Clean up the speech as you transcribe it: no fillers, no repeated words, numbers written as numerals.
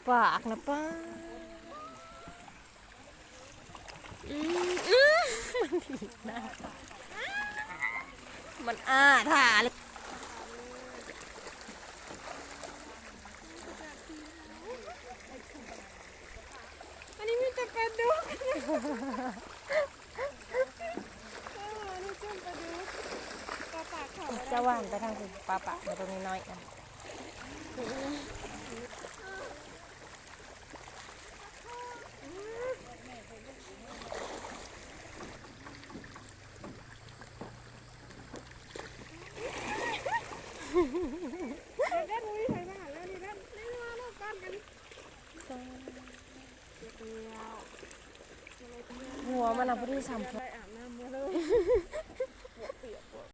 ปากนะป้ามันถีบหน้ามันถ่าเลยอันนี้มีแต่ปลาดุกนี่จุ่มปลาดุกปลาปากเขา จะว่านไปทางคุณปลาปะมาตรงนี้น้อยนะเล่นอุ้ยใส่มาแล้วนี่เล่นมาแล้วก้อนกันหัวมันอะพอดีสาม อะไร